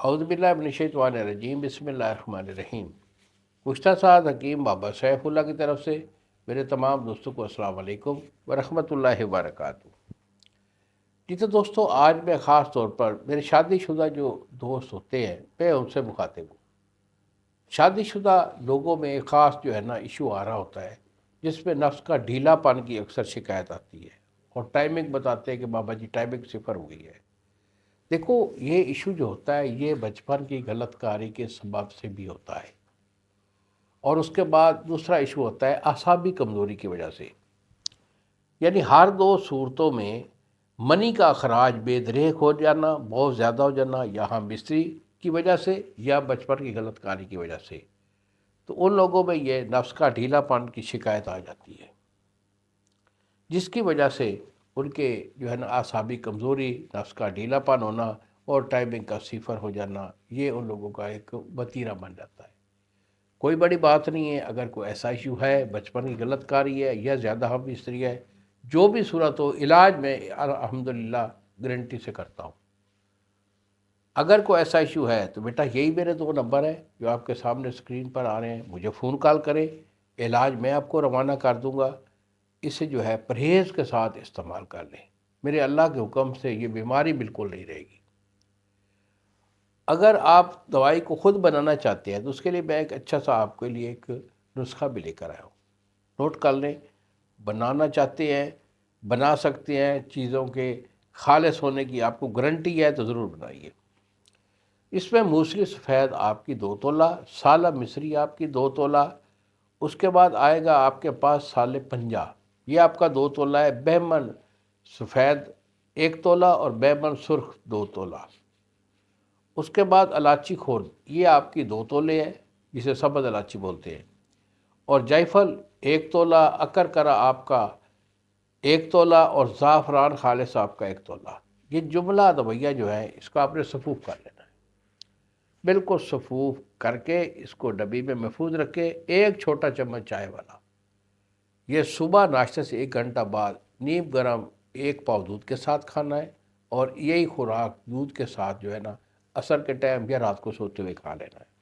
اعوذ باللہ من الشیطان الرجیم، بسم اللہ الرحمن الرحیم۔ گزشتہ ساتھ حکیم بابا سیف اللہ کی طرف سے میرے تمام دوستوں کو السلام علیکم ورحمۃ اللہ وبرکاتہ۔ جی تو دوستو، آج میں خاص طور پر میرے شادی شدہ جو دوست ہوتے ہیں میں ان سے مخاطب ہوں۔ شادی شدہ لوگوں میں ایک خاص جو ہے نا ایشو آ رہا ہوتا ہے، جس میں نفس کا ڈھیلا پن کی اکثر شکایت آتی ہے، اور ٹائمنگ بتاتے ہیں کہ بابا جی ٹائمنگ صفر ہو گئی ہے۔ دیکھو، یہ ایشو جو ہوتا ہے یہ بچپن کی غلط کاری کے سبب سے بھی ہوتا ہے، اور اس کے بعد دوسرا ایشو ہوتا ہے اعصابی کمزوری کی وجہ سے۔ یعنی ہر دو صورتوں میں منی کا اخراج بے دریغ ہو جانا، بہت زیادہ ہو جانا، یا بستری کی وجہ سے یا بچپن کی غلط کاری کی وجہ سے، تو ان لوگوں میں یہ نفس کا ڈھیلا پن کی شکایت آ جاتی ہے، جس کی وجہ سے ان کے جو ہے نا اعصابی کمزوری، نفس کا ڈھیلا پن ہونا اور ٹائمنگ کا صفر ہو جانا، یہ ان لوگوں کا ایک وتیرہ بن جاتا ہے۔ کوئی بڑی بات نہیں ہے، اگر کوئی ایسا ایشو ہے، بچپن کی غلط کاری ہے یا زیادہ ہم بستری ہے، جو بھی صورت ہو، علاج میں الحمدللہ گارنٹی سے کرتا ہوں۔ اگر کوئی ایسا ایشو ہے تو بیٹا یہی میرے 2 نمبر ہیں جو آپ کے سامنے اسکرین پر آ رہے ہیں، مجھے فون کال کریں، علاج میں آپ کو روانہ کر دوں گا۔ اسے جو ہے پرہیز کے ساتھ استعمال کر لیں، میرے اللہ کے حکم سے یہ بیماری بالکل نہیں رہے گی۔ اگر آپ دوائی کو خود بنانا چاہتے ہیں تو اس کے لیے میں ایک اچھا سا آپ کے لیے ایک نسخہ بھی لے کر آیا ہوں، نوٹ کر لیں۔ بنانا چاہتے ہیں بنا سکتے ہیں، چیزوں کے خالص ہونے کی آپ کو گارنٹی ہے تو ضرور بنائیے۔ اس میں موسلی سفید آپ کی 2 تولہ، سالہ مصری آپ کی 2 تولہ، اس کے بعد آئے گا آپ کے پاس سال پنجہ، یہ آپ کا 2 تولہ ہے، بہمن سفید 1 تولہ اور بہمن سرخ 2 تولہ۔ اس کے بعد الائچی خرد، یہ آپ کی 2 تولے ہے، جسے سبز الائچی بولتے ہیں، اور جائفل 1 تولہ، اکر کرا آپ کا 1 تولہ، اور زعفران خالص آپ کا 1 تولہ۔ یہ جملہ دویہ جو ہے اس کا آپ نے صفوف کر لینا ہے، بالکل صفوف کر کے اس کو ڈبی میں محفوظ رکھے۔ 1 چھوٹا چمچ چائے والا، یہ صبح ناشتے سے 1 گھنٹہ بعد نیم گرم 1 پاؤ دودھ کے ساتھ کھانا ہے، اور یہی خوراک دودھ کے ساتھ جو ہے نا عصر کے ٹائم یا رات کو سوتے ہوئے کھا لینا ہے۔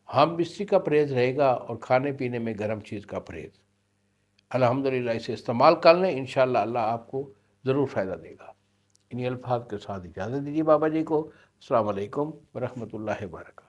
ہم بستری کا پرہیز رہے گا، اور کھانے پینے میں گرم چیز کا پرہیز۔ الحمدللہ اسے استعمال کر لیں، انشاءاللہ اللہ آپ کو ضرور فائدہ دے گا۔ انہی الفاظ کے ساتھ اجازت دیجیے بابا جی کو۔ السلام علیکم ورحمۃ اللہ وبرکاتہ۔